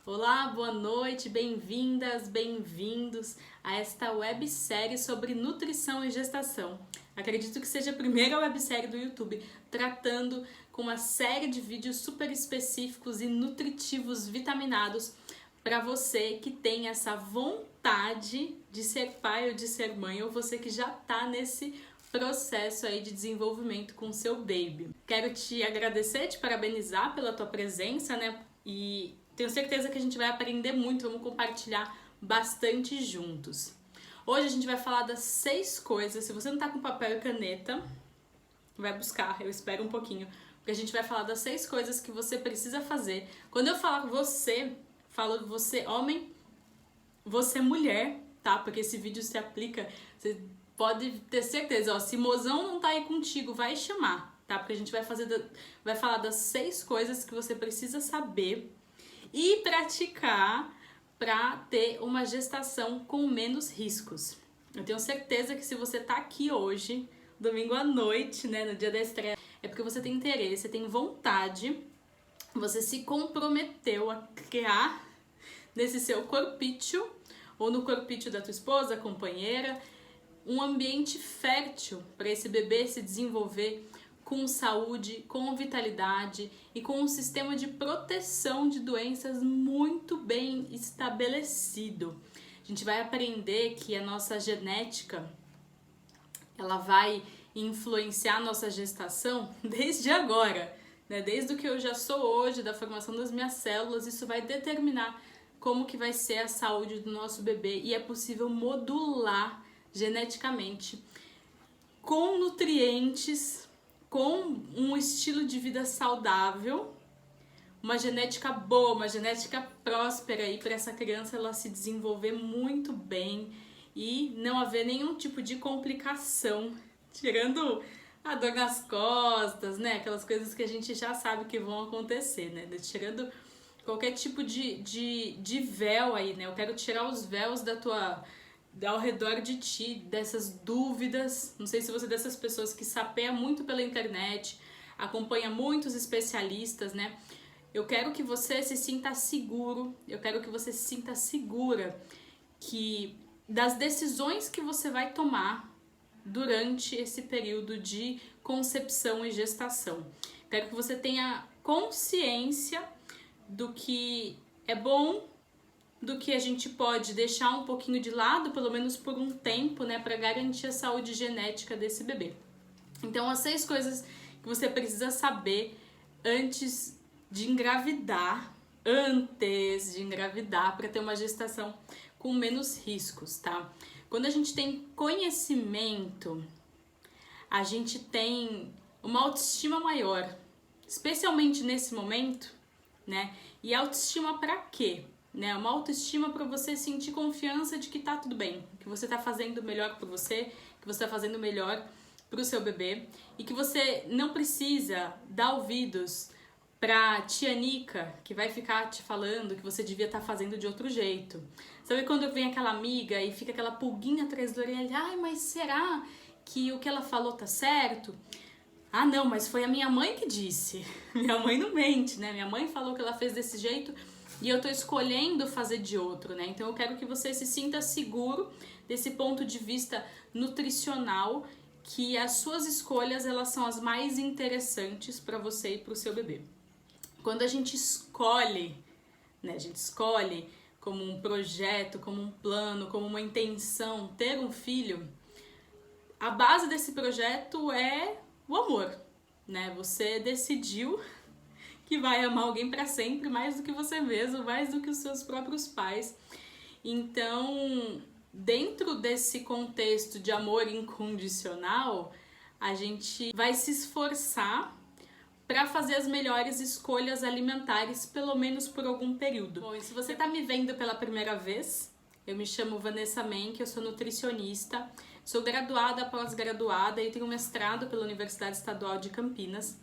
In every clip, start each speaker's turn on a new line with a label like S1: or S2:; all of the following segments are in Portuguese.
S1: Olá, boa noite, bem-vindas, bem-vindos a esta websérie sobre nutrição e gestação. Acredito que seja a primeira websérie do YouTube tratando com uma série de vídeos super específicos e nutritivos vitaminados para você que tem essa vontade de ser pai ou de ser mãe, ou você que já está nesse processo aí de desenvolvimento com seu baby. Quero te agradecer, te parabenizar pela tua presença, né? E tenho certeza que a gente vai aprender muito, vamos compartilhar bastante juntos. Hoje a gente vai falar das 6 coisas. Se você não tá com papel e caneta, vai buscar, eu espero um pouquinho, porque a gente vai falar das 6 coisas que você precisa fazer. Quando eu falar você, falo você homem, você mulher, tá? Porque esse vídeo se aplica, você pode ter certeza, ó, se mozão não tá aí contigo, vai chamar, tá? Porque a gente vai falar das 6 coisas que você precisa saber e praticar para ter uma gestação com menos riscos. Eu tenho certeza que se você tá aqui hoje, domingo à noite, né, no dia da estreia, é porque você tem interesse, tem vontade, você se comprometeu a criar nesse seu corpício ou no corpício da tua esposa, companheira, um ambiente fértil para esse bebê se desenvolver com saúde, com vitalidade e com um sistema de proteção de doenças muito bem estabelecido. A gente vai aprender que a nossa genética, ela vai influenciar a nossa gestação desde agora, né? Desde o que eu já sou hoje, da formação das minhas células, isso vai determinar como que vai ser a saúde do nosso bebê e é possível modular geneticamente com nutrientes, com um estilo de vida saudável, uma genética boa, uma genética próspera aí para essa criança ela se desenvolver muito bem e não haver nenhum tipo de complicação, tirando a dor nas costas, né? Aquelas coisas que a gente já sabe que vão acontecer, né? Tirando qualquer tipo de véu aí, né? Eu quero tirar os véus ao redor de ti, dessas dúvidas. Não sei se você é dessas pessoas que sapeia muito pela internet, acompanha muitos especialistas, né? Eu quero que você se sinta seguro, eu quero que você se sinta segura que das decisões que você vai tomar durante esse período de concepção e gestação. Quero que você tenha consciência do que é bom, do que a gente pode deixar um pouquinho de lado, pelo menos por um tempo, né, para garantir a saúde genética desse bebê. Então, as 6 coisas que você precisa saber antes de engravidar, para ter uma gestação com menos riscos, tá? Quando a gente tem conhecimento, a gente tem uma autoestima maior, especialmente nesse momento, né? E autoestima para quê? Né? Uma autoestima para você sentir confiança de que tá tudo bem, que você tá fazendo o melhor por você, que você tá fazendo o melhor pro seu bebê e que você não precisa dar ouvidos pra tia Nica, que vai ficar te falando que você devia estar fazendo de outro jeito. Sabe quando vem aquela amiga e fica aquela pulguinha atrás da orelha, ai, mas será que o que ela falou tá certo? Ah, não, mas foi a minha mãe que disse. Minha mãe não mente, né? Minha mãe falou que ela fez desse jeito e eu tô escolhendo fazer de outro, né? Então eu quero que você se sinta seguro desse ponto de vista nutricional, que as suas escolhas elas são as mais interessantes para você e para o seu bebê. Quando a gente escolhe, né? A gente escolhe como um projeto, como um plano, como uma intenção ter um filho, a base desse projeto é o amor, né? Você decidiu que vai amar alguém para sempre, mais do que você mesmo, mais do que os seus próprios pais. Então, dentro desse contexto de amor incondicional, a gente vai se esforçar para fazer as melhores escolhas alimentares, pelo menos por algum período. Bom, e se você está me vendo pela primeira vez, eu me chamo Vanessa Menck, eu sou nutricionista, sou graduada, pós-graduada e tenho mestrado pela Universidade Estadual de Campinas.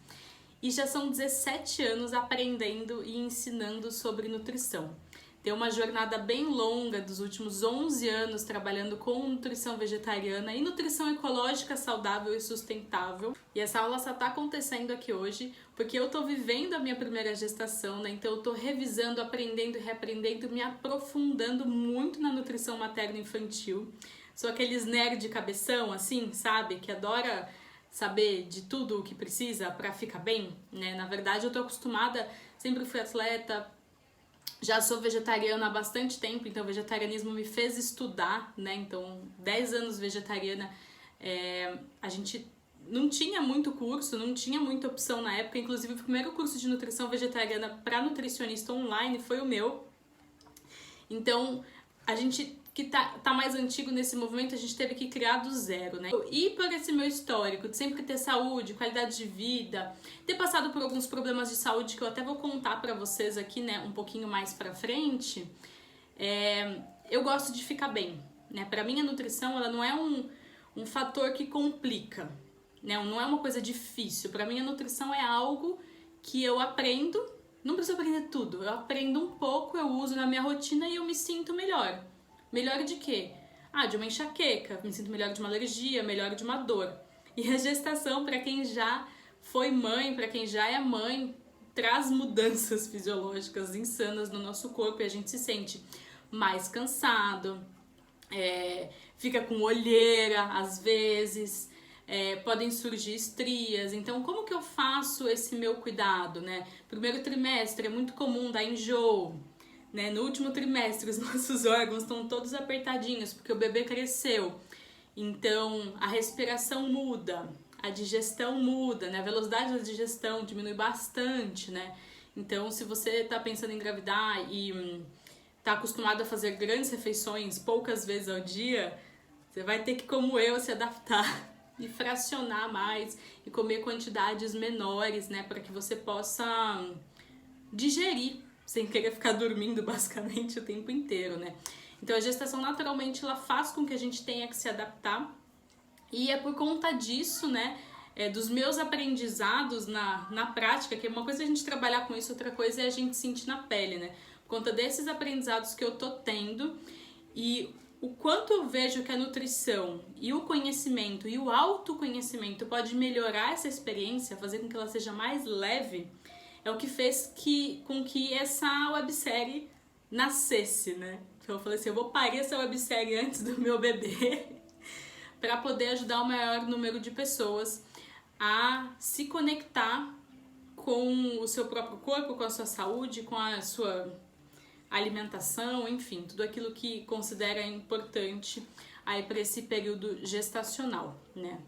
S1: E já são 17 anos aprendendo e ensinando sobre nutrição. Tenho uma jornada bem longa dos últimos 11 anos trabalhando com nutrição vegetariana e nutrição ecológica, saudável e sustentável. E essa aula só está acontecendo aqui hoje porque eu estou vivendo a minha primeira gestação, né? Então eu estou revisando, aprendendo e reaprendendo, me aprofundando muito na nutrição materno-infantil. Sou aqueles nerd cabeção, assim, sabe? Que adora saber de tudo o que precisa para ficar bem, né? Na verdade, eu tô acostumada, sempre fui atleta, já sou vegetariana há bastante tempo, então o vegetarianismo me fez estudar, né? Então, 10 anos vegetariana, a gente não tinha muito curso, não tinha muita opção na época. Inclusive, o primeiro curso de nutrição vegetariana para nutricionista online foi o meu. Então, a gente que tá mais antigo nesse movimento, a gente teve que criar do zero, né? E por esse meu histórico de sempre ter saúde, qualidade de vida, ter passado por alguns problemas de saúde que eu até vou contar pra vocês aqui, né, um pouquinho mais pra frente, eu gosto de ficar bem, né? Pra mim a nutrição, ela não é um fator que complica, né? Não é uma coisa difícil. Pra mim a nutrição é algo que eu aprendo, não preciso aprender tudo, eu aprendo um pouco, eu uso na minha rotina e eu me sinto melhor. Melhor de quê? De uma enxaqueca, me sinto melhor de uma alergia, melhor de uma dor. E a gestação, para quem já foi mãe, para quem já é mãe, traz mudanças fisiológicas insanas no nosso corpo e a gente se sente mais cansado, fica com olheira às vezes, podem surgir estrias. Então, como que eu faço esse meu cuidado, né? Primeiro trimestre é muito comum dar enjoo. Né? No último trimestre, os nossos órgãos estão todos apertadinhos, porque o bebê cresceu. Então, a respiração muda, a digestão muda, né? A velocidade da digestão diminui bastante, né? Então, se você está pensando em engravidar e está acostumado a fazer grandes refeições poucas vezes ao dia, você vai ter que, como eu, se adaptar e fracionar mais e comer quantidades menores, né? Para que você possa digerir sem querer ficar dormindo basicamente o tempo inteiro, né? Então a gestação naturalmente ela faz com que a gente tenha que se adaptar e é por conta disso, né, dos meus aprendizados na prática, que uma coisa é a gente trabalhar com isso, outra coisa é a gente sentir na pele, né? Por conta desses aprendizados que eu tô tendo e o quanto eu vejo que a nutrição e o conhecimento e o autoconhecimento pode melhorar essa experiência, fazer com que ela seja mais leve, é o que fez com que essa websérie nascesse, né? Então eu falei assim, eu vou parir essa websérie antes do meu bebê para poder ajudar o maior número de pessoas a se conectar com o seu próprio corpo, com a sua saúde, com a sua alimentação, enfim, tudo aquilo que considera importante aí para esse período gestacional, né?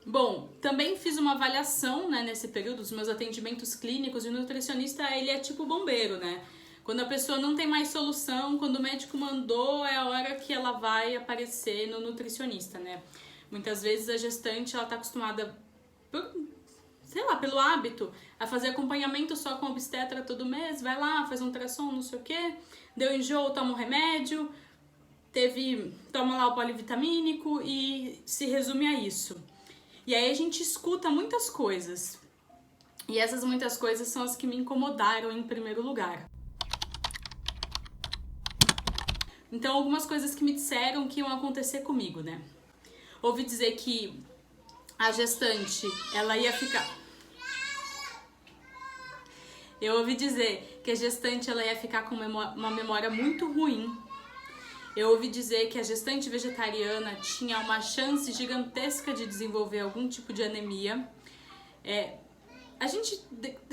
S1: Bom, também fiz uma avaliação, né, nesse período dos meus atendimentos clínicos e o nutricionista, ele é tipo bombeiro, né? Quando a pessoa não tem mais solução, quando o médico mandou, é a hora que ela vai aparecer no nutricionista, né? Muitas vezes a gestante, ela tá acostumada, pelo hábito, a fazer acompanhamento só com obstetra todo mês, vai lá, faz um ultrassom, não sei o quê, deu enjoo, toma um remédio, toma lá o polivitamínico e se resume a isso. E aí a gente escuta muitas coisas. E essas muitas coisas são as que me incomodaram em primeiro lugar. Então, algumas coisas que me disseram que iam acontecer comigo, né? Ouvi dizer que a gestante, ela ia ficar... Eu ouvi dizer que a gestante, ela ia ficar com uma memória muito ruim. Eu ouvi dizer que a gestante vegetariana tinha uma chance gigantesca de desenvolver algum tipo de anemia. A gente,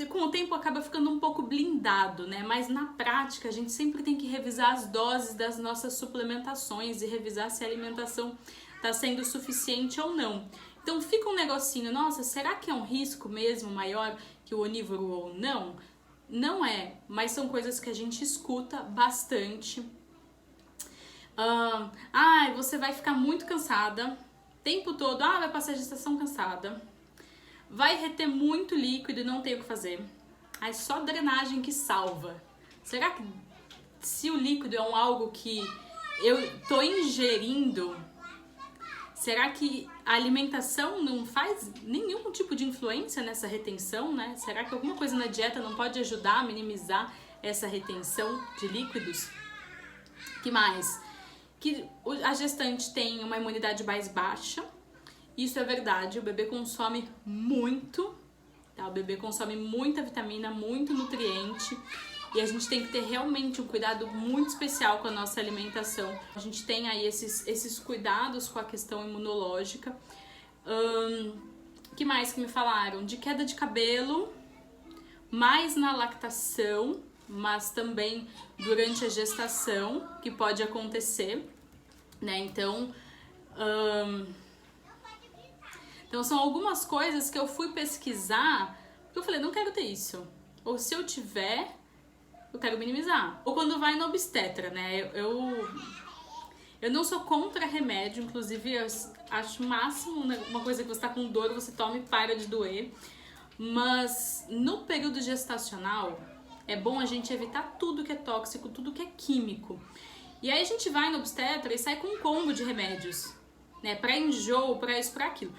S1: com o tempo, acaba ficando um pouco blindado, né? Mas na prática, a gente sempre tem que revisar as doses das nossas suplementações e revisar se a alimentação está sendo suficiente ou não. Então fica um negocinho, nossa, será que é um risco mesmo maior que o onívoro ou não? Não é, mas são coisas que a gente escuta bastante. Você vai ficar muito cansada o tempo todo, vai passar a gestação cansada, vai reter muito líquido e não tem o que fazer, só drenagem que salva. Será que se o líquido é algo que eu tô ingerindo, Será que a alimentação não faz nenhum tipo de influência nessa retenção, né? Será que alguma coisa na dieta não pode ajudar a minimizar essa retenção de líquidos? Que mais? Que a gestante tem uma imunidade mais baixa. Isso é verdade, o bebê consome muito, tá? O bebê consome muita vitamina, muito nutriente. E a gente tem que ter realmente um cuidado muito especial com a nossa alimentação. A gente tem aí esses cuidados com a questão imunológica. Que mais que me falaram? De queda de cabelo, mais na lactação, mas também durante a gestação, que pode acontecer, né? Então são algumas coisas que eu fui pesquisar, porque eu falei, não quero ter isso. Ou se eu tiver, eu quero minimizar. Ou quando vai no obstetra, né? Eu não sou contra remédio, inclusive eu acho o máximo, né? Uma coisa que você tá com dor, você toma e para de doer. Mas no período gestacional, é bom a gente evitar tudo que é tóxico, tudo que é químico. E aí a gente vai no obstetra e sai com um combo de remédios, né? Pra enjoo, pra isso, pra aquilo.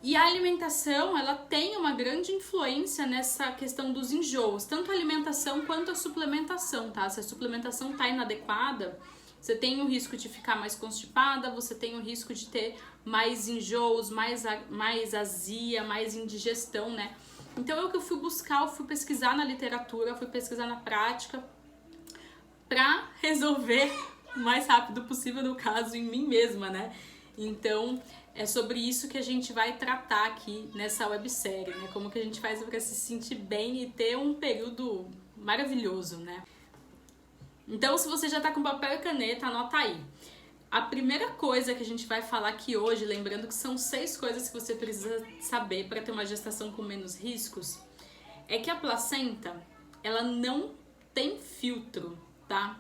S1: E a alimentação, ela tem uma grande influência nessa questão dos enjoos, tanto a alimentação quanto a suplementação, tá? Se a suplementação tá inadequada, você tem o risco de ficar mais constipada, você tem o risco de ter mais enjoos, mais azia, mais indigestão, né? Então é o que eu fui buscar, eu fui pesquisar na literatura, eu fui pesquisar na prática, pra resolver o mais rápido possível, no caso, em mim mesma, né? Então, é sobre isso que a gente vai tratar aqui nessa websérie, né? Como que a gente faz para se sentir bem e ter um período maravilhoso, né? Então, se você já tá com papel e caneta, anota aí. A primeira coisa que a gente vai falar aqui hoje, lembrando que são 6 coisas que você precisa saber para ter uma gestação com menos riscos, é que a placenta, ela não tem filtro, tá?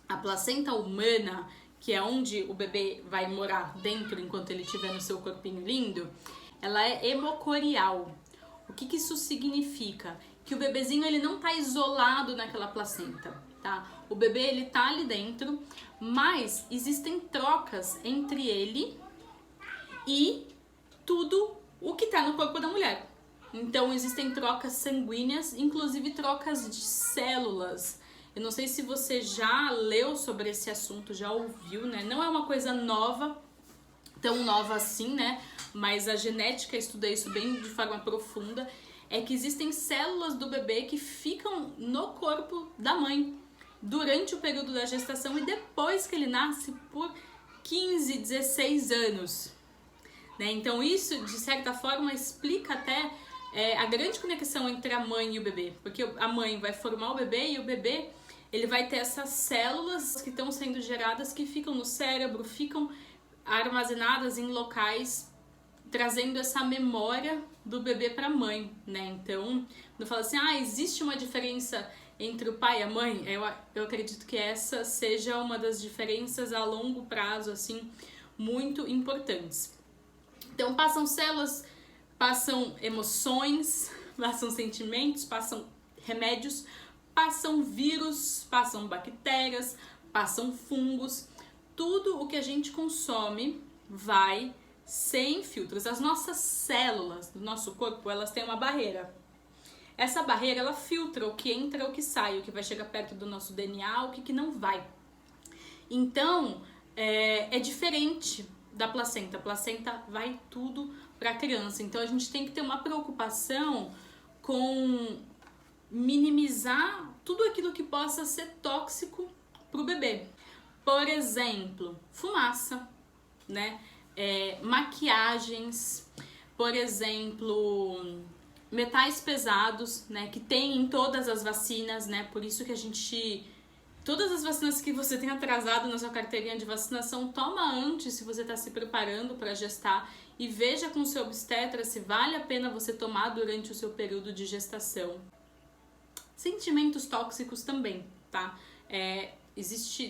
S1: A placenta humana, que é onde o bebê vai morar dentro enquanto ele estiver no seu corpinho lindo, ela é hemocorial. O que isso significa? Que o bebezinho ele não tá isolado naquela placenta, tá? O bebê ele tá ali dentro, mas existem trocas entre ele e tudo o que tá no corpo da mulher. Então existem trocas sanguíneas, inclusive trocas de células. Eu não sei se você já leu sobre esse assunto, já ouviu, né? Não é uma coisa nova, tão nova assim, né? Mas a genética estuda isso bem de forma profunda. É que existem células do bebê que ficam no corpo da mãe durante o período da gestação e depois que ele nasce por 15, 16 anos. Né? Então isso, de certa forma, explica até a grande conexão entre a mãe e o bebê. Porque a mãe vai formar o bebê e o bebê ele vai ter essas células que estão sendo geradas que ficam no cérebro, ficam armazenadas em locais, trazendo essa memória do bebê para a mãe, né? Então, quando fala assim, existe uma diferença entre o pai e a mãe, eu acredito que essa seja uma das diferenças a longo prazo, assim, muito importantes. Então, passam células, passam emoções, passam sentimentos, passam remédios, passam vírus, passam bactérias, passam fungos. Tudo o que a gente consome vai sem filtros. As nossas células do nosso corpo, elas têm uma barreira. Essa barreira, ela filtra o que entra, o que sai, o que vai chegar perto do nosso DNA, o que não vai. Então, é diferente da placenta. A placenta vai tudo para a criança. Então, a gente tem que ter uma preocupação com minimizar tudo aquilo que possa ser tóxico para o bebê. Por exemplo, fumaça, né? Maquiagens, por exemplo, metais pesados, né? Que tem em todas as vacinas, né? Por isso que a gente... Todas as vacinas que você tem atrasado na sua carteirinha de vacinação, toma antes se você está se preparando para gestar e veja com o seu obstetra se vale a pena você tomar durante o seu período de gestação. Sentimentos tóxicos também, tá?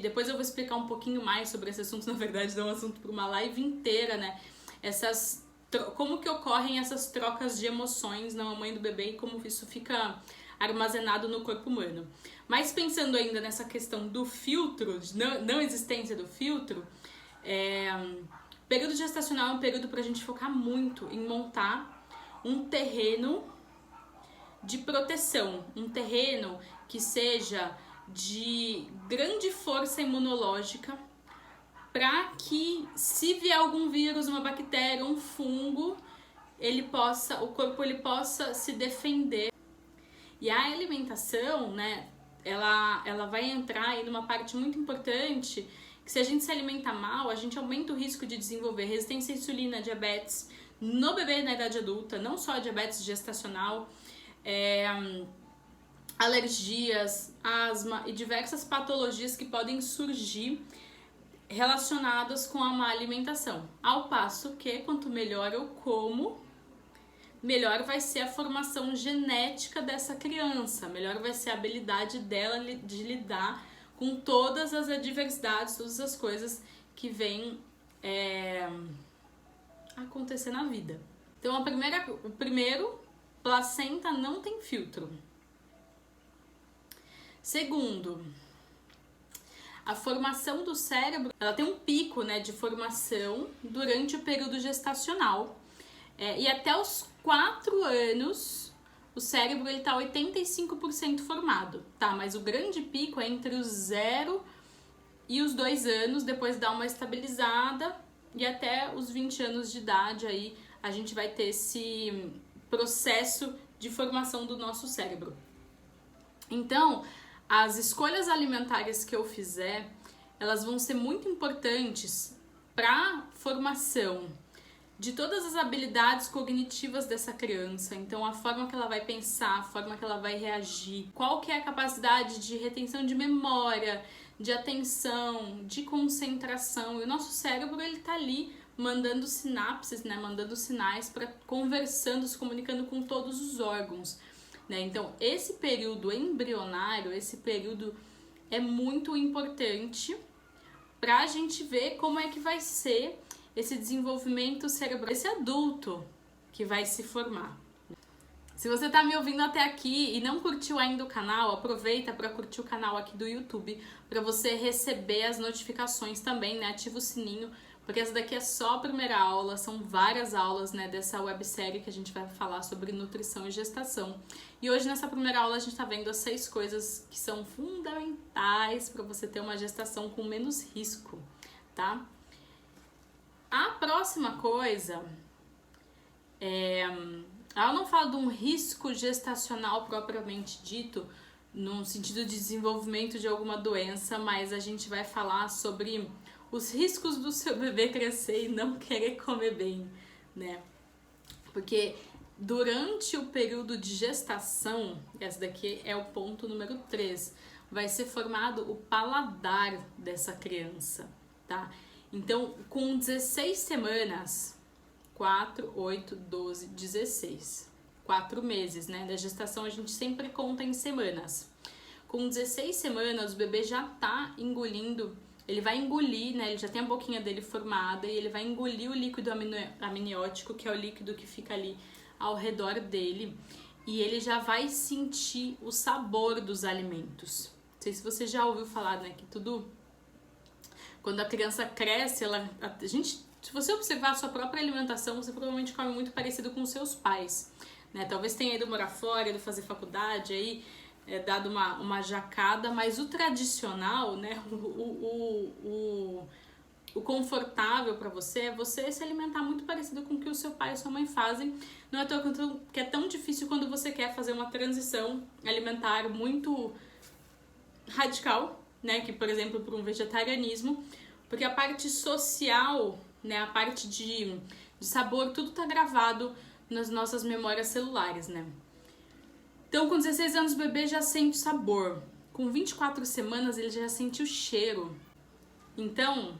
S1: Depois eu vou explicar um pouquinho mais sobre esse assunto, na verdade é um assunto para uma live inteira, né? Como que ocorrem essas trocas de emoções na mamãe do bebê e como isso fica armazenado no corpo humano. Mas pensando ainda nessa questão do filtro, de não existência do filtro, período gestacional é um período para a gente focar muito em montar um terreno de proteção, um terreno que seja de grande força imunológica, para que, se vier algum vírus, uma bactéria, um fungo, o corpo possa se defender. E a alimentação, né, ela vai entrar aí numa parte muito importante, que se a gente se alimenta mal, a gente aumenta o risco de desenvolver resistência à insulina, diabetes no bebê na idade adulta, não só diabetes gestacional, alergias, asma e diversas patologias que podem surgir relacionadas com a má alimentação. Ao passo que, quanto melhor eu como, melhor vai ser a formação genética dessa criança, melhor vai ser a habilidade dela de lidar com todas as adversidades, todas as coisas que vêm acontecer na vida. Então, o primeiro, placenta não tem filtro. Segundo, a formação do cérebro, ela tem um pico, né, de formação durante o período gestacional. E até os 4 anos, o cérebro está 85% formado, tá? Mas o grande pico é entre os 0 e os 2 anos, depois dá uma estabilizada, e até os 20 anos de idade aí a gente vai ter esse processo de formação do nosso cérebro. Então, as escolhas alimentares que eu fizer, elas vão ser muito importantes para a formação de todas as habilidades cognitivas dessa criança. Então, a forma que ela vai pensar, a forma que ela vai reagir, qual que é a capacidade de retenção de memória, de atenção, de concentração. E o nosso cérebro, ele tá ali mandando sinapses, né, mandando sinais, conversando, se comunicando com todos os órgãos, né? Então, esse período embrionário, esse período é muito importante para a gente ver como é que vai ser esse desenvolvimento cerebral, esse adulto que vai se formar. Se você está me ouvindo até aqui e não curtiu ainda o canal, aproveita para curtir o canal aqui do YouTube, para você receber as notificações também, né? Ativa o sininho, porque essa daqui é só a primeira aula, são várias aulas, né, dessa websérie que a gente vai falar sobre nutrição e gestação. E hoje nessa primeira aula a gente está vendo as 6 coisas que são fundamentais para você ter uma gestação com menos risco, tá? A próxima coisa ela não fala de um risco gestacional propriamente dito, no sentido de desenvolvimento de alguma doença, mas a gente vai falar sobre os riscos do seu bebê crescer e não querer comer bem, né? Porque durante o período de gestação, esse daqui é o ponto número 3, vai ser formado o paladar dessa criança, tá? Então, com 16 semanas, 4, 8, 12, 16, 4 meses, né? Da gestação a gente sempre conta em semanas. Com 16 semanas, o bebê já tá engolindo, ele vai engolir, né? Ele já tem a boquinha dele formada e ele vai engolir o líquido amniótico, que é o líquido que fica ali ao redor dele. E ele já vai sentir o sabor dos alimentos. Não sei se você já ouviu falar, né? Que tudo... Quando a criança cresce, se você observar a sua própria alimentação, você provavelmente come muito parecido com os seus pais, né? Talvez tenha ido morar fora, ido fazer faculdade, aí dado uma jacada, mas o tradicional, né? O confortável para você é você se alimentar muito parecido com o que o seu pai e sua mãe fazem. Não é que é tão difícil quando você quer fazer uma transição alimentar muito radical, né, que por exemplo para um vegetarianismo, porque a parte social, né, a parte de sabor, tudo tá gravado nas nossas memórias celulares, né. Então com 16 anos o bebê já sente sabor, com 24 semanas ele já sente o cheiro. Então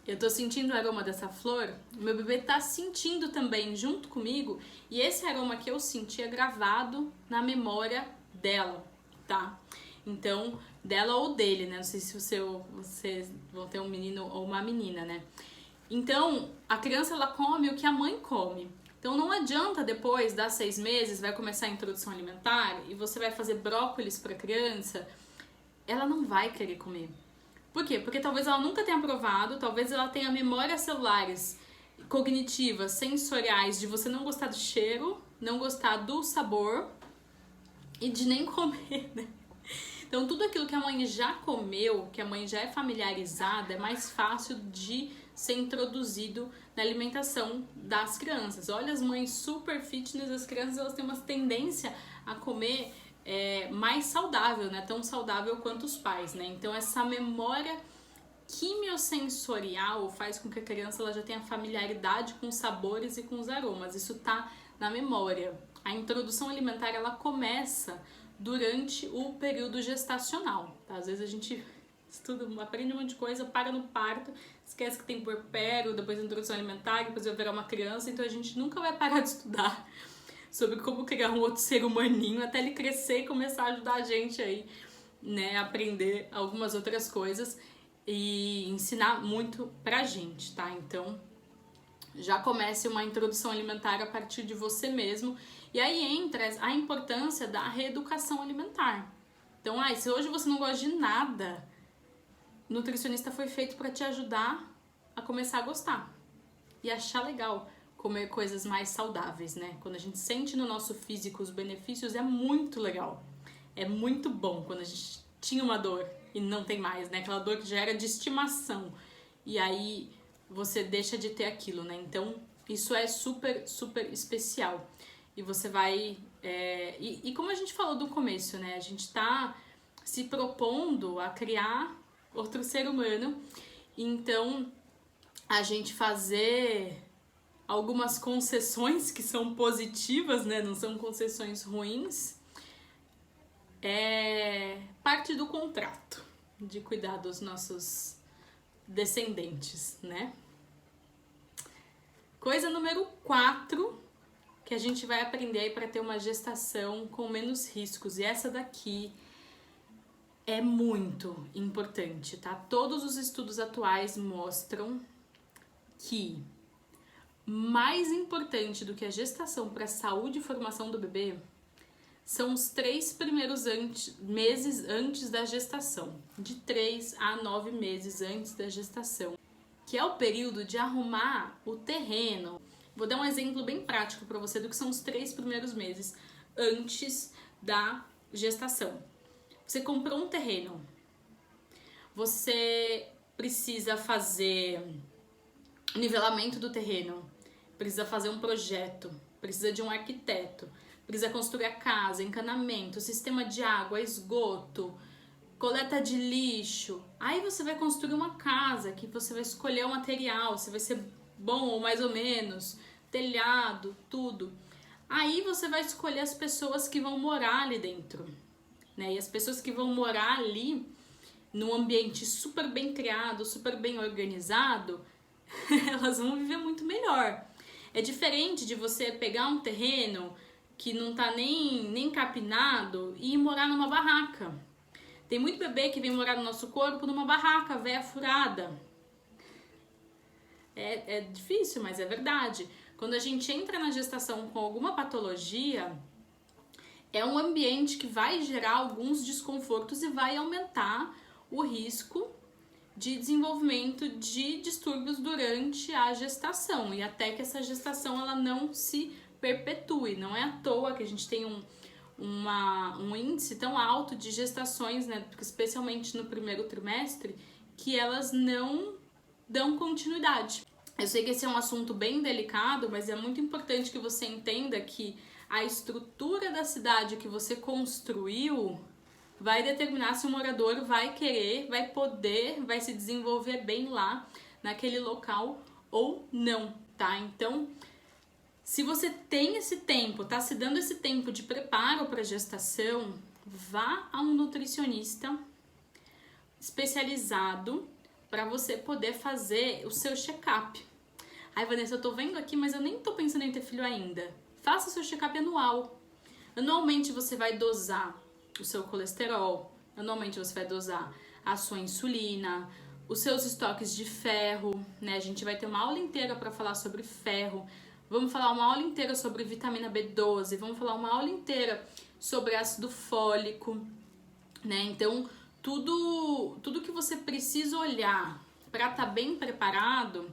S1: eu tô sentindo o aroma dessa flor, o meu bebê tá sentindo também junto comigo, e esse aroma que eu senti é gravado na memória dela, tá? Então, dela ou dele, né? Não sei se vocês vão ter um menino ou uma menina, né? Então, a criança, ela come o que a mãe come. Então, não adianta depois, das 6 meses, vai começar a introdução alimentar e você vai fazer brócolis pra criança, ela não vai querer comer. Por quê? Porque talvez ela nunca tenha provado, talvez ela tenha memórias celulares, cognitivas, sensoriais, de você não gostar do cheiro, não gostar do sabor e de nem comer, né? Então, tudo aquilo que a mãe já comeu, que a mãe já é familiarizada, é mais fácil de ser introduzido na alimentação das crianças. Olha, as mães super fitness, as crianças elas têm uma tendência a comer mais saudável, né? Tão saudável quanto os pais, né? Então, essa memória quimiosensorial faz com que a criança ela já tenha familiaridade com os sabores e com os aromas. Isso tá na memória. A introdução alimentar ela começa durante o período gestacional, tá? Às vezes a gente estuda, aprende um monte de coisa, para no parto, esquece que tem puerpério, depois a introdução alimentar, depois vai virar uma criança, então a gente nunca vai parar de estudar sobre como criar um outro ser humaninho até ele crescer e começar a ajudar a gente aí, né, a aprender algumas outras coisas e ensinar muito pra gente, tá? Então, já comece uma introdução alimentar a partir de você mesmo. E aí entra a importância da reeducação alimentar. Então, se hoje você não gosta de nada, o nutricionista foi feito para te ajudar a começar a gostar e achar legal comer coisas mais saudáveis, né? Quando a gente sente no nosso físico os benefícios, é muito legal. É muito bom quando a gente tinha uma dor e não tem mais, né? Aquela dor que já era de estimação. E aí você deixa de ter aquilo, né? Então, isso é super, super especial. E você vai... E como a gente falou do começo, né? A gente tá se propondo a criar outro ser humano. Então, a gente fazer algumas concessões que são positivas, né? Não são concessões ruins. É parte do contrato de cuidar dos nossos descendentes, né? Coisa número 4 que a gente vai aprender aí para ter uma gestação com menos riscos. E essa daqui é muito importante, tá? Todos os estudos atuais mostram que mais importante do que a gestação para a saúde e formação do bebê são os 3 primeiros meses antes da gestação, de 3 a 9 meses antes da gestação, que é o período de arrumar o terreno. Vou dar um exemplo bem prático para você do que são os 3 primeiros meses antes da gestação. Você comprou um terreno, você precisa fazer nivelamento do terreno, precisa fazer um projeto, precisa de um arquiteto, precisa construir a casa, encanamento, sistema de água, esgoto, coleta de lixo. Aí você vai construir uma casa que você vai escolher o material, se vai ser bom ou mais ou menos, telhado, tudo. Aí você vai escolher as pessoas que vão morar ali dentro, né? E as pessoas que vão morar ali num ambiente super bem criado, super bem organizado, elas vão viver muito melhor. É diferente de você pegar um terreno que não tá nem capinado e ir morar numa barraca. Tem muito bebê que vem morar no nosso corpo numa barraca velha furada. É difícil, mas é verdade. Quando a gente entra na gestação com alguma patologia, é um ambiente que vai gerar alguns desconfortos e vai aumentar o risco de desenvolvimento de distúrbios durante a gestação e até que essa gestação ela não se perpetue. Não é à toa que a gente tem um índice tão alto de gestações, né, especialmente no primeiro trimestre, que elas não dão continuidade. Eu sei que esse é um assunto bem delicado, mas é muito importante que você entenda que a estrutura da cidade que você construiu vai determinar se o morador vai querer, vai poder, vai se desenvolver bem lá naquele local ou não, tá? Então, se você tem esse tempo, tá se dando esse tempo de preparo para gestação, vá a um nutricionista especializado para você poder fazer o seu check-up. Ai, Vanessa, eu tô vendo aqui, mas eu nem tô pensando em ter filho ainda. Faça o seu check-up anual. Anualmente você vai dosar o seu colesterol, anualmente você vai dosar a sua insulina, os seus estoques de ferro, né? A gente vai ter uma aula inteira para falar sobre ferro. Vamos falar uma aula inteira sobre vitamina B12, vamos falar uma aula inteira sobre ácido fólico, né? Então, tudo que você precisa olhar para estar bem preparado,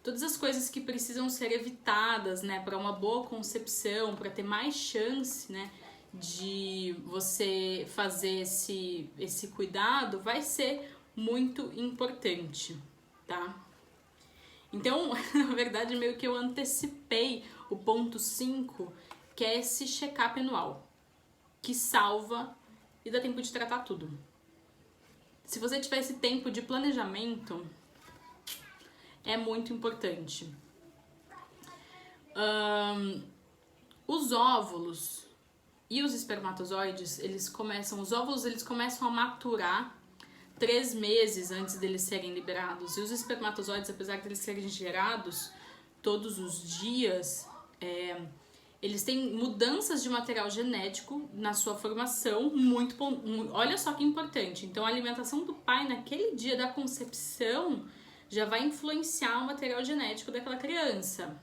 S1: todas as coisas que precisam ser evitadas, né, para uma boa concepção, para ter mais chance, né, de você fazer esse cuidado, vai ser muito importante, tá? Então, na verdade, meio que eu antecipei o ponto 5, que é esse check-up anual, que salva e dá tempo de tratar tudo. Se você tiver esse tempo de planejamento, é muito importante. Os óvulos e os espermatozoides, os óvulos eles começam a maturar 3 meses antes deles serem liberados. E os espermatozoides, apesar de eles serem gerados todos os dias, eles têm mudanças de material genético na sua formação olha só que importante. Então, a alimentação do pai naquele dia da concepção já vai influenciar o material genético daquela criança.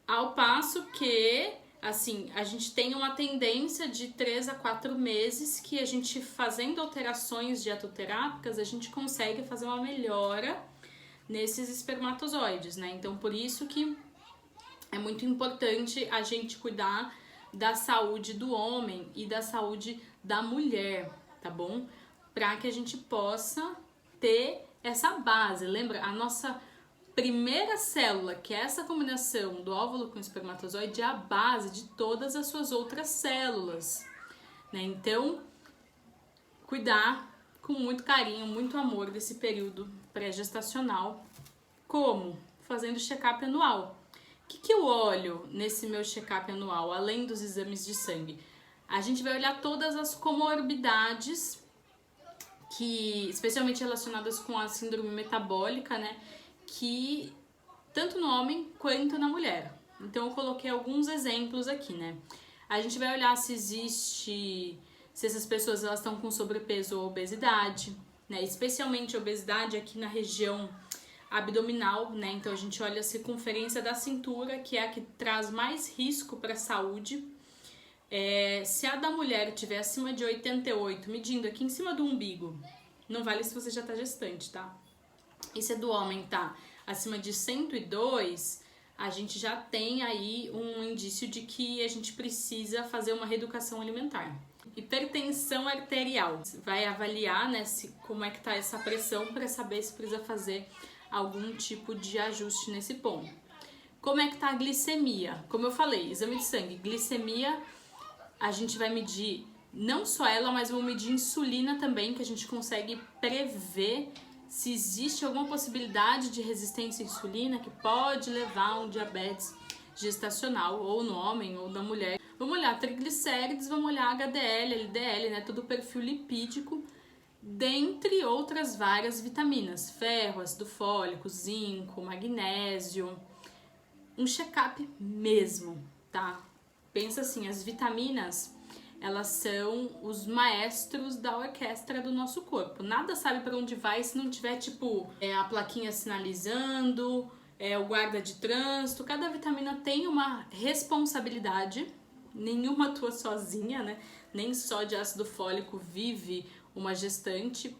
S1: Ao passo que, assim, a gente tem uma tendência de 3 a 4 meses que a gente, fazendo alterações dietoterápicas, a gente consegue fazer uma melhora nesses espermatozoides, né? Então, por isso que é muito importante a gente cuidar da saúde do homem e da saúde da mulher, tá bom? Para que a gente possa ter essa base. Lembra? A nossa primeira célula, que é essa combinação do óvulo com o espermatozoide, é a base de todas as suas outras células, né? Então, cuidar com muito carinho, muito amor desse período pré-gestacional. Como? Fazendo check-up anual. O que eu olho nesse meu check-up anual, além dos exames de sangue? A gente vai olhar todas as comorbidades, especialmente relacionadas com a síndrome metabólica, né? Que tanto no homem quanto na mulher. Então eu coloquei alguns exemplos aqui, né? A gente vai olhar se essas pessoas elas estão com sobrepeso ou obesidade, né? Especialmente obesidade aqui na região abdominal, né? Então a gente olha a circunferência da cintura, que é a que traz mais risco para a saúde. Se a da mulher estiver acima de 88, medindo aqui em cima do umbigo, não vale se você já está gestante, tá? E se a do homem tá acima de 102, a gente já tem aí um indício de que a gente precisa fazer uma reeducação alimentar. Hipertensão arterial. Vai avaliar, né, como é que tá essa pressão para saber se precisa fazer algum tipo de ajuste nesse ponto. Como é que tá a glicemia? Como eu falei, exame de sangue, glicemia, a gente vai medir não só ela, mas vamos medir insulina também, que a gente consegue prever se existe alguma possibilidade de resistência à insulina que pode levar a um diabetes gestacional, ou no homem ou na mulher. Vamos olhar triglicérides, vamos olhar HDL, LDL, né, todo o perfil lipídico, dentre outras várias vitaminas, ferro, ácido fólico, zinco, magnésio, um check-up mesmo, tá? Pensa assim, as vitaminas, elas são os maestros da orquestra do nosso corpo. Nada sabe para onde vai se não tiver, tipo, a plaquinha sinalizando, o guarda de trânsito. Cada vitamina tem uma responsabilidade, nenhuma atua sozinha, né? Nem só de ácido fólico vive uma gestante.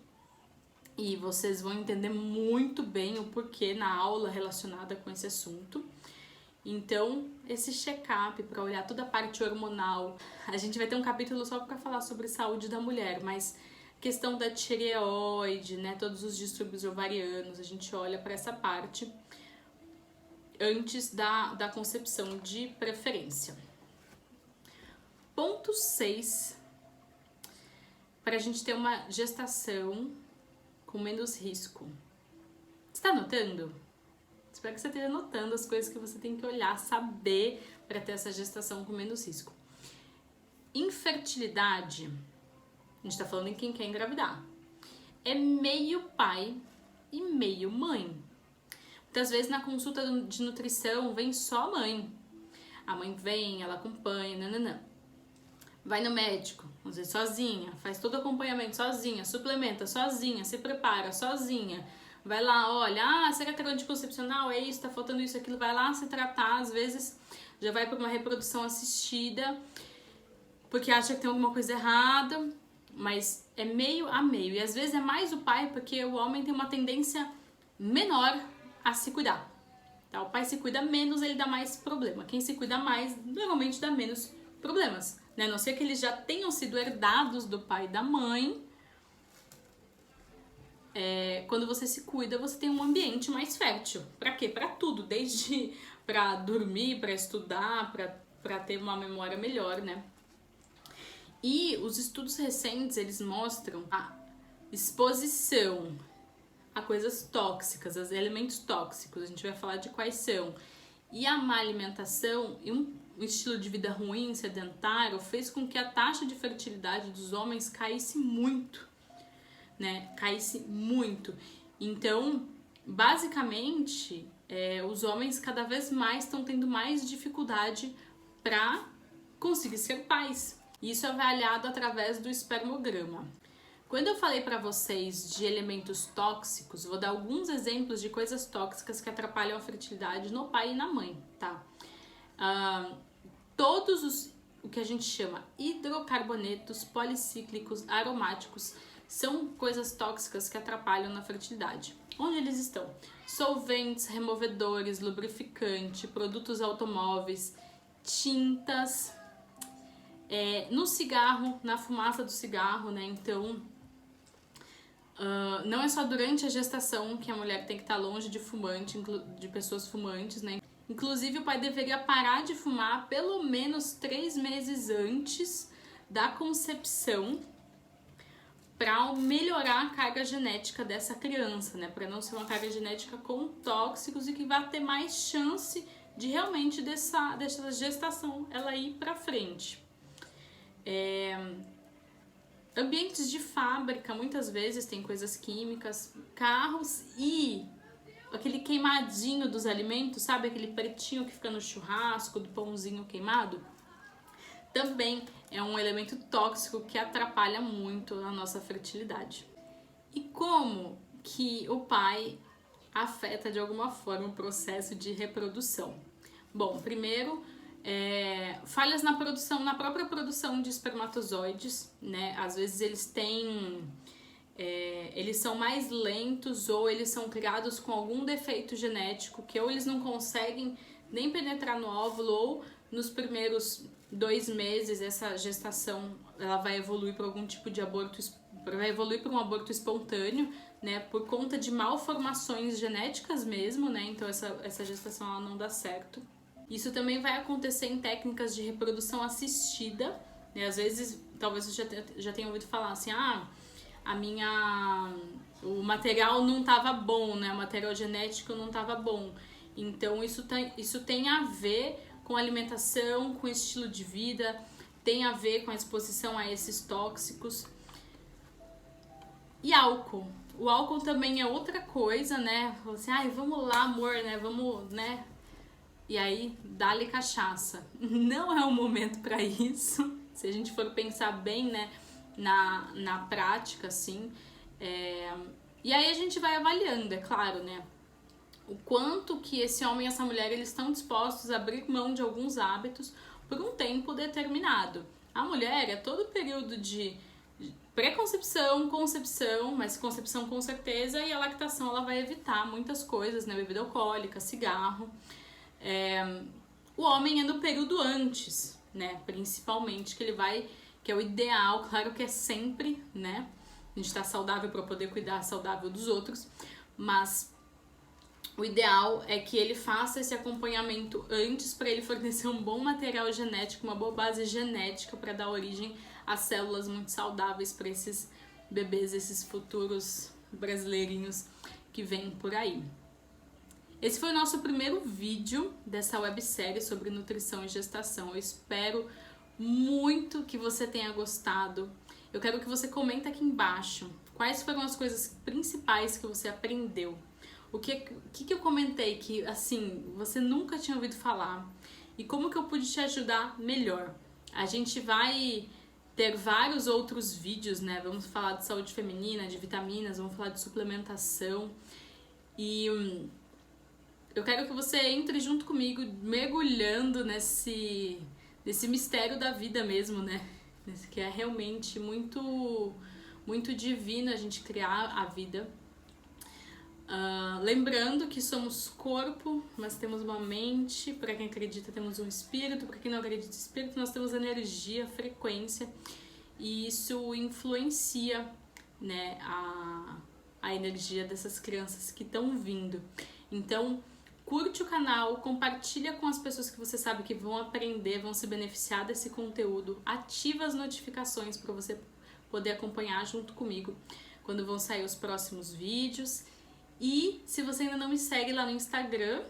S1: E vocês vão entender muito bem o porquê na aula relacionada com esse assunto. Então, esse check-up para olhar toda a parte hormonal, a gente vai ter um capítulo só para falar sobre saúde da mulher, mas questão da tireoide, né, todos os distúrbios ovarianos, a gente olha para essa parte antes da concepção de preferência. Ponto 6, para a gente ter uma gestação com menos risco. Você tá notando? Espero que você esteja notando as coisas que você tem que olhar, saber para ter essa gestação com menos risco. Infertilidade, a gente tá falando em quem quer engravidar, é meio pai e meio mãe. Muitas vezes na consulta de nutrição vem só a mãe. A mãe vem, ela acompanha, nananã. Vai no médico, às vezes sozinha, faz todo o acompanhamento sozinha, suplementa sozinha, se prepara sozinha. Vai lá, olha, será que é anticoncepcional? É isso, tá faltando isso, aquilo. Vai lá se tratar, às vezes já vai para uma reprodução assistida, porque acha que tem alguma coisa errada. mas é meio a meio. E às vezes é mais o pai, porque o homem tem uma tendência menor a se cuidar. Tá? O pai se cuida menos, ele dá mais problema. Quem se cuida mais, normalmente dá menos problemas. Né? A não ser que eles já tenham sido herdados do pai e da mãe. Quando você se cuida, você tem um ambiente mais fértil. Pra quê? Pra tudo. Desde pra dormir, pra estudar, pra ter uma memória melhor, né? E os estudos recentes, eles mostram a exposição a coisas tóxicas, a elementos tóxicos. A gente vai falar de quais são. E a má alimentação e um estilo de vida ruim, sedentário, fez com que a taxa de fertilidade dos homens caísse muito, né? Caísse muito. Então, basicamente, os homens cada vez mais estão tendo mais dificuldade para conseguir ser pais. Isso é avaliado através do espermograma. Quando eu falei para vocês de elementos tóxicos, vou dar alguns exemplos de coisas tóxicas que atrapalham a fertilidade no pai e na mãe, tá? O que a gente chama hidrocarbonetos policíclicos aromáticos são coisas tóxicas que atrapalham na fertilidade. Onde eles estão? Solventes, removedores, lubrificante, produtos automóveis, tintas, no cigarro, na fumaça do cigarro, né? Então, não é só durante a gestação que a mulher tem que estar longe de pessoas fumantes, né? Inclusive, o pai deveria parar de fumar pelo menos 3 meses antes da concepção para melhorar a carga genética dessa criança, né? Para não ser uma carga genética com tóxicos e que vai ter mais chance de realmente dessa gestação ela ir para frente. Ambientes de fábrica muitas vezes tem coisas químicas, carros e aquele queimadinho dos alimentos, sabe? Aquele pretinho que fica no churrasco, do pãozinho queimado. Também é um elemento tóxico que atrapalha muito a nossa fertilidade. E como que o pai afeta de alguma forma o processo de reprodução? Bom, primeiro, falhas na própria produção de espermatozoides, né? Às vezes eles são mais lentos ou eles são criados com algum defeito genético que ou eles não conseguem nem penetrar no óvulo ou nos primeiros 2 meses essa gestação ela vai evoluir para algum tipo de aborto, vai evoluir para um aborto espontâneo, né? Por conta de malformações genéticas mesmo, né? Então essa gestação ela não dá certo. Isso também vai acontecer em técnicas de reprodução assistida, né? Às vezes, talvez você já tenha ouvido falar assim, o material não estava bom, né? O material genético não estava bom. Então, isso tem a ver com alimentação, com estilo de vida, tem a ver com a exposição a esses tóxicos. E álcool. O álcool também é outra coisa, né? Assim, vamos lá, amor, né? Vamos, né? E aí, dá-lhe cachaça. Não é o momento para isso. Se a gente for pensar bem, né, na prática, assim. E aí a gente vai avaliando, é claro, né? O quanto que esse homem e essa mulher eles estão dispostos a abrir mão de alguns hábitos por um tempo determinado. A mulher é todo o período de pré-concepção, concepção, mas concepção com certeza, e a lactação ela vai evitar muitas coisas, né? Bebida alcoólica, cigarro. O homem é no período antes, né? Principalmente, que é o ideal, claro que é sempre, né? A gente tá saudável para poder cuidar saudável dos outros, mas o ideal é que ele faça esse acompanhamento antes para ele fornecer um bom material genético, uma boa base genética para dar origem a células muito saudáveis para esses bebês, esses futuros brasileirinhos que vêm por aí. Esse foi o nosso primeiro vídeo dessa websérie sobre nutrição e gestação. Eu espero muito que você tenha gostado. Eu quero que você comente aqui embaixo quais foram as coisas principais que você aprendeu. O que eu comentei que, assim, você nunca tinha ouvido falar e como que eu pude te ajudar melhor. A gente vai ter vários outros vídeos, né? Vamos falar de saúde feminina, de vitaminas, vamos falar de suplementação e eu quero que você entre junto comigo, mergulhando nesse mistério da vida mesmo, né? Que é realmente muito, muito divino a gente criar a vida. Lembrando que somos corpo, mas temos uma mente. Para quem acredita, temos um espírito. Para quem não acredita em espírito, nós temos energia, frequência. E isso influencia, né, a energia dessas crianças que estão vindo. Então, curte o canal, compartilha com as pessoas que você sabe que vão aprender, vão se beneficiar desse conteúdo. Ativa as notificações para você poder acompanhar junto comigo quando vão sair os próximos vídeos. E se você ainda não me segue lá no Instagram,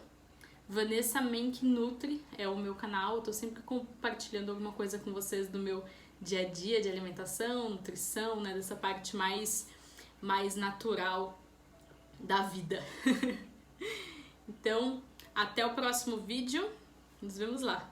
S1: Vanessa Menck Nutri é o meu canal. Eu tô sempre compartilhando alguma coisa com vocês do meu dia a dia de alimentação, nutrição, né, dessa parte mais natural da vida. Então, até o próximo vídeo. Nos vemos lá.